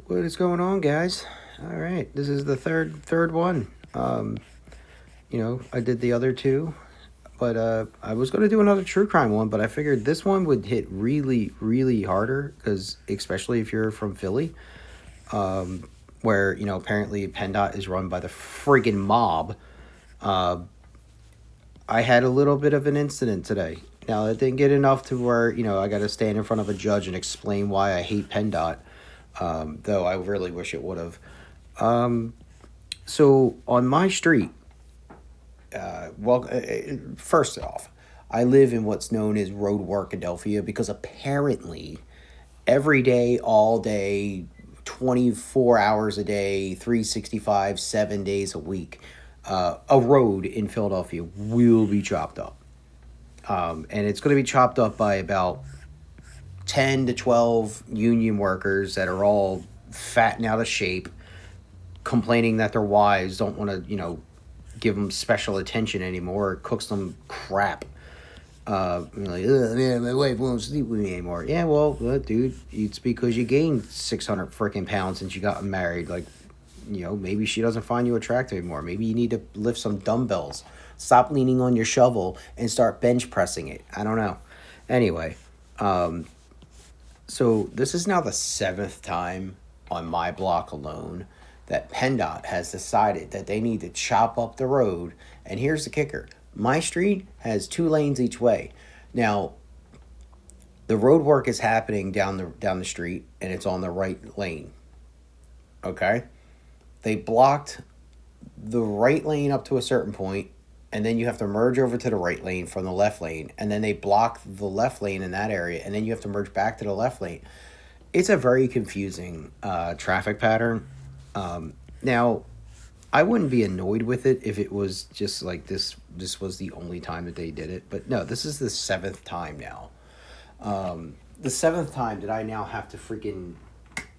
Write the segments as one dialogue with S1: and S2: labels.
S1: What is going on, guys? All right, this is the third one. I did the other two, but I was gonna do another true crime one, but I figured this one would hit really, really harder because, especially if you're from Philly, where apparently PennDOT is run by the friggin' mob. Uh, I had a little bit of an incident today. Now, it didn't get enough to where I got to stand in front of a judge and explain why I hate PennDOT. Though I really wish it would have. So on my street, first off, I live in what's known as Road Workadelphia because apparently every day, all day, 24 hours a day, 365, 7 days a week, a road in Philadelphia will be chopped up. And it's going to be chopped up by about 10 to 12 union workers that are all fat and out of shape, complaining that their wives don't want to, give them special attention anymore. It cooks them crap. Like, man, my wife won't sleep with me anymore. Yeah, well, dude, it's because you gained 600 freaking pounds since you got married. Like, maybe she doesn't find you attractive anymore. Maybe you need to lift some dumbbells. Stop leaning on your shovel and start bench pressing it. I don't know. Anyway, so this is now the seventh time on my block alone that PennDOT has decided that they need to chop up the road. And here's the kicker: my street has 2 lanes each way. Now, the road work is happening down the street, and it's on the right lane. Okay, they blocked the right lane up to a certain point, and then you have to merge over to the right lane from the left lane, and then they block the left lane in that area, and then you have to merge back to the left lane. It's a very confusing traffic pattern. Now, I wouldn't be annoyed with it if it was just like this. This was the only time that they did it, but no, this is the seventh time now. The seventh time that I now have to freaking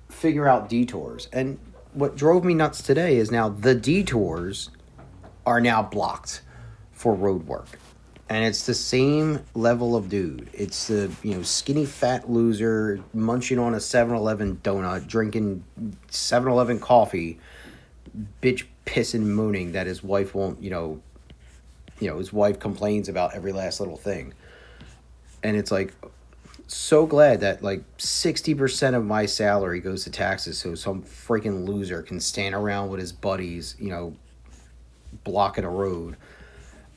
S1: figure out detours. And what drove me nuts today is now the detours are now blocked for road work. And it's the same level of dude. It's the, skinny fat loser munching on a 7-Eleven donut, drinking 7-Eleven coffee, bitch pissing and moaning that his wife won't, his wife complains about every last little thing. And it's like, so glad that like 60% of my salary goes to taxes so some freaking loser can stand around with his buddies, blocking a road.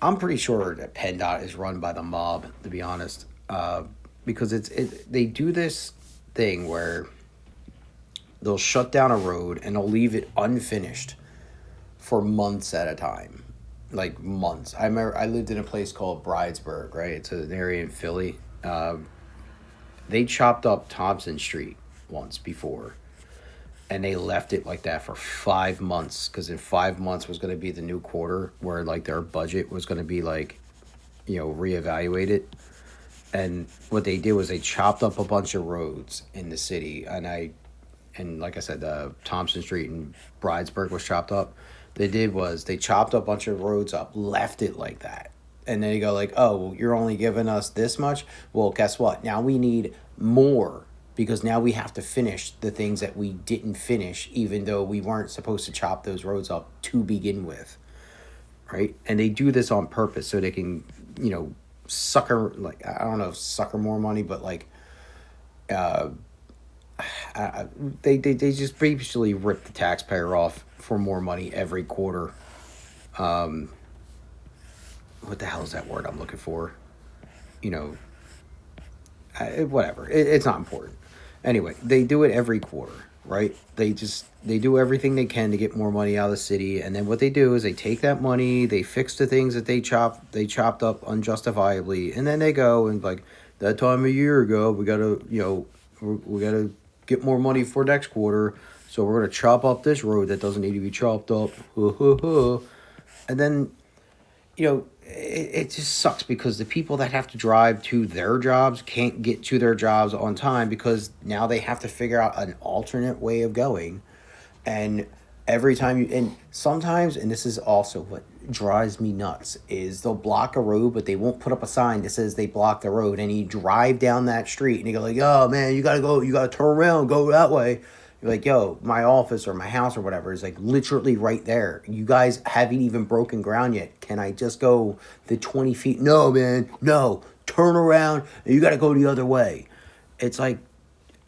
S1: I'm pretty sure that PennDOT is run by the mob, to be honest, because they do this thing where they'll shut down a road and they'll leave it unfinished for months at a time, like months. I remember I lived in a place called Bridesburg, right? It's an area in Philly. They chopped up Thompson Street once before, and they left it like that for 5 months because in 5 months was going to be the new quarter where like their budget was going to be like, reevaluated. And what they did was they chopped up a bunch of roads in the city, and like I said, Thompson Street in Bridesburg was chopped up. They did was they chopped a bunch of roads up, left it like that. And then you go like, oh, well, you're only giving us this much? Well, guess what? Now we need more because now we have to finish the things that we didn't finish, even though we weren't supposed to chop those roads up to begin with, right? And they do this on purpose so they can, sucker, like, I don't know if sucker more money, but like, uh, they just basically rip the taxpayer off for more money every quarter. What the hell is that word I'm looking for? You know, Whatever. It's not important. Anyway, they do it every quarter, right? They do everything they can to get more money out of the city, and then what they do is they take that money, they fix the things that they chopped up unjustifiably, and then they go and like that time a year ago, we gotta we gotta get more money for next quarter, so we're gonna chop up this road that doesn't need to be chopped up, and then it just sucks because the people that have to drive to their jobs can't get to their jobs on time because now they have to figure out an alternate way of going. And every time and sometimes, and this is also what drives me nuts, is they'll block a road, but they won't put up a sign that says they blocked the road. And you drive down that street and you go like, oh man, you gotta turn around, go that way. Like, yo, my office or my house or whatever is like literally right there. You guys haven't even broken ground yet. Can I just go the 20 feet? No, man, no. Turn around and you got to go the other way. It's like,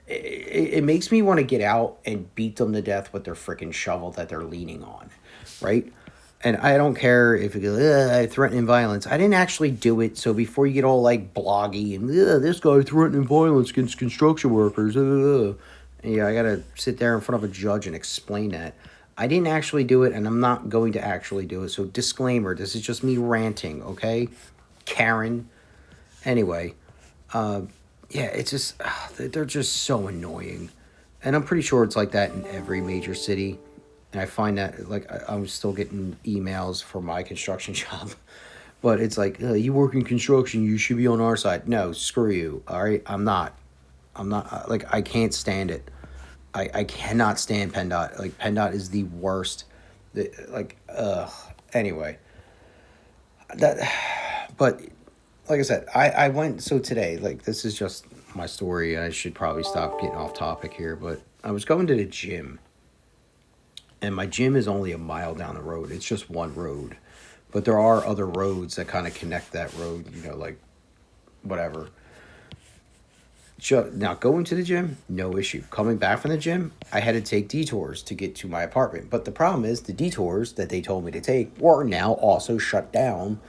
S1: it makes me want to get out and beat them to death with their freaking shovel that they're leaning on, right? And I don't care if you go, threatening violence. I didn't actually do it. So before you get all like bloggy and this guy threatening violence against construction workers, yeah, I gotta sit there in front of a judge and explain that. I didn't actually do it, and I'm not going to actually do it. So disclaimer: this is just me ranting, okay? Karen. Anyway, uh, yeah, it's just they're just so annoying, and I'm pretty sure it's like that in every major city. And I find that like I'm still getting emails for my construction job, but it's like you work in construction, you should be on our side. No, screw you. All right, I'm not. I'm not like I can't stand it. I cannot stand PennDOT. Like PennDOT is the worst. Like anyway, that but like I said, I went so today, like this is just my story. I should probably stop getting off topic here, but I was going to the gym and my gym is only a mile down the road. It's just one road. But there are other roads that kind of connect that road, like whatever. Now, going to the gym, no issue. Coming back from the gym, I had to take detours to get to my apartment. But the problem is, the detours that they told me to take were now also shut down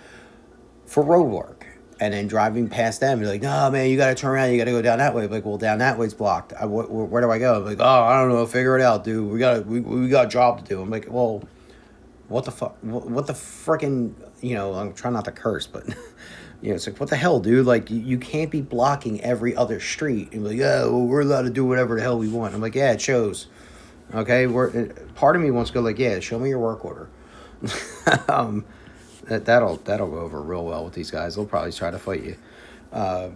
S1: for road work. And then driving past them, you're like, no, man, you got to turn around. You got to go down that way. I'm like, well, down that way's blocked. Where do I go? I'm like, oh, I don't know. Figure it out, dude. We got a job to do. I'm like, well, what the fuck? What the freaking, I'm trying not to curse, but, it's like, what the hell, dude? Like, you can't be blocking every other street. And like, yeah, well, we're allowed to do whatever the hell we want. I'm like, yeah, it shows. Okay? Part of me wants to go like, yeah, show me your work order. um, that'll go over real well with these guys. They'll probably try to fight you. Uh,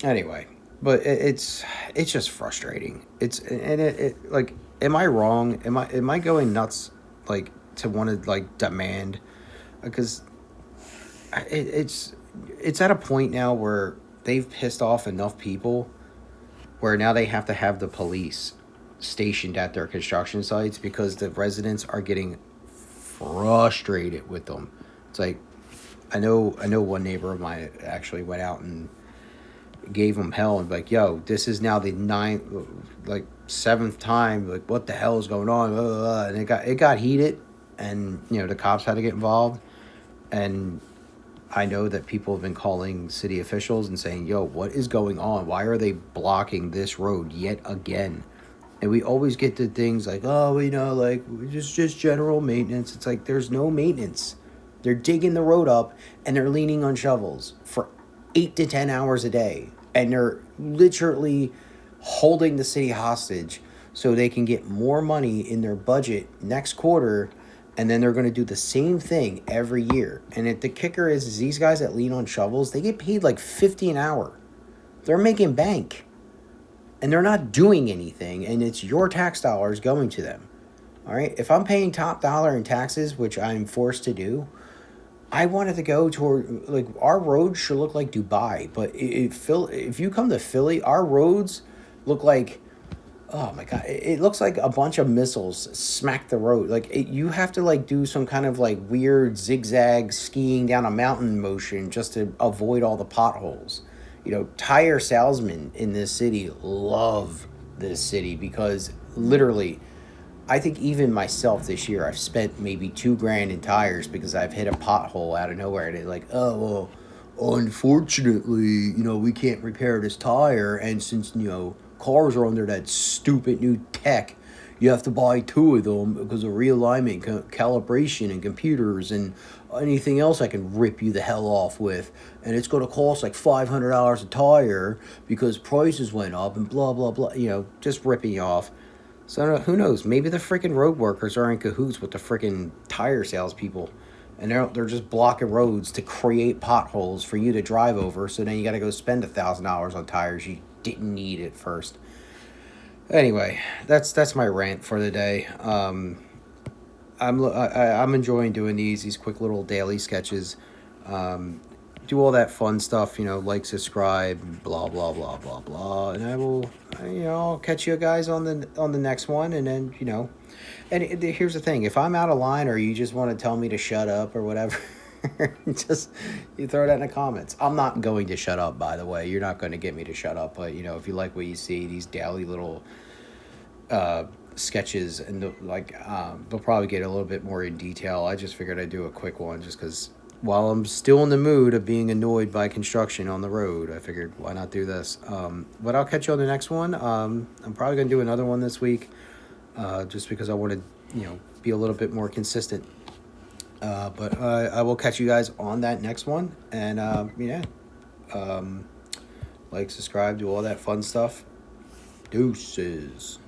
S1: anyway, but it's just frustrating. It like, am I wrong? Am I going nuts? Like to want to like demand, because it's at a point now where they've pissed off enough people where now they have to have the police stationed at their construction sites because the residents are getting frustrated with them. It's like I know one neighbor of mine actually went out and gave them hell and like, yo, this is now the seventh time, like what the hell is going on? And it got heated, and the cops had to get involved. And I know that people have been calling city officials and saying, yo, what is going on? Why are they blocking this road yet again? And we always get to things like, oh, like just general maintenance. It's like there's no maintenance. They're digging the road up and they're leaning on shovels for 8 to 10 hours a day. And they're literally holding the city hostage so they can get more money in their budget next quarter. And then they're going to do the same thing every year. And the kicker is these guys that lean on shovels, they get paid like $50 an hour. They're making bank. And they're not doing anything, and it's your tax dollars going to them. All right? If I'm paying top dollar in taxes, which I'm forced to do, I wanted to go toward, like, our roads should look like Dubai. But if you come to Philly, our roads look like, oh my God, it looks like a bunch of missiles smack the road. Like, you have to, like, do some kind of, like, weird zigzag skiing down a mountain motion just to avoid all the potholes. Tire salesmen in this city love this city because literally, I think even myself this year, I've spent maybe $2,000 in tires because I've hit a pothole out of nowhere. And they're like, oh, well, unfortunately, we can't repair this tire. And since, cars are under that stupid new tech, you have to buy 2 of them because of realignment, calibration, and computers, and anything else I can rip you the hell off with. And it's going to cost like $500 a tire because prices went up and blah, blah, blah. Just ripping you off. So who knows? Maybe the freaking road workers are in cahoots with the freaking tire salespeople. And they're just blocking roads to create potholes for you to drive over. So then you got to go spend $1,000 on tires you didn't need at first. Anyway, that's my rant for the day. I'm enjoying doing these quick little daily sketches, do all that fun stuff, like, subscribe, blah blah blah blah blah, and I will, I'll catch you guys on the next one, and then and here's the thing: if I'm out of line or you just want to tell me to shut up or whatever, just you throw that in the comments. I'm not going to shut up, by the way. You're not going to get me to shut up, but if you like what you see, these daily little sketches, and they'll probably get a little bit more in detail. I just figured I'd do a quick one just because while I'm still in the mood of being annoyed by construction on the road, I figured why not do this. But I'll catch you on the next one. I'm probably going to do another one this week, just because I want to be a little bit more consistent. But I will catch you guys on that next one, and like, subscribe, do all that fun stuff. Deuces.